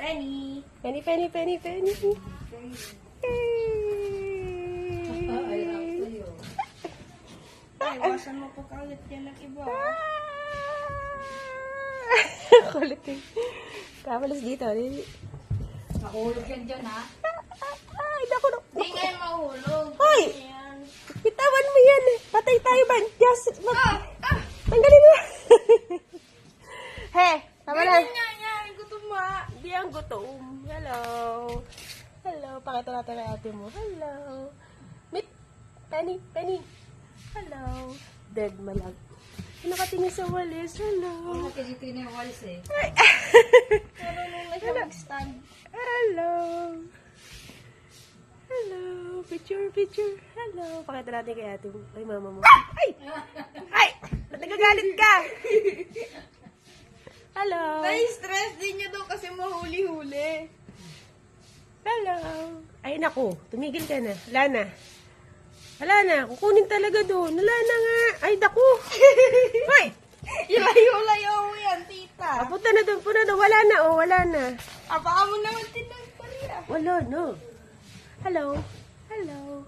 Penny. Penny, Penny, Penny, Penny. Ay, iwasan mo po kaulit yan ng iba. Kulit eh. Kamalas dito. Mahulog yan dyan, ha? Ay, naku, naku. Hindi nga yan mahulog. Hoy! Ayan. Bitawan mo yan eh. Patay tayo ba? Just, tanggalin mo. He, tama lang. Ganyan nga yan. Gutom mo, ha? Hindi ang gutom. Hello. Hello. Pakita natin kay ate mo. Hello. Meet. Penny. Penny. Hello. Dead malag. Nakatingin sa walis. Hello. Nakikita yung walis, eh. Ay. Marunong na siya mag-stand. Hello. Hello. Picture, picture. Hello. Pakita natin kay ate mo. Ay, mama mo. Ay! Ay! Ba't nagagalit ka? Hello. Nai-stress din niya daw kasi mahuli-huli. Hello. Ay, naku. Tumigil ka na. Wala na. Wala na. Kukunin talaga doon. Wala na nga. Ay, naku. Hoy! Ilayo-layo mo yan, tita. Punta na doon. Punta na. Wala na. Oh, wala na. Baka mo naman tinagpariya. Wala na. Hello. Hello.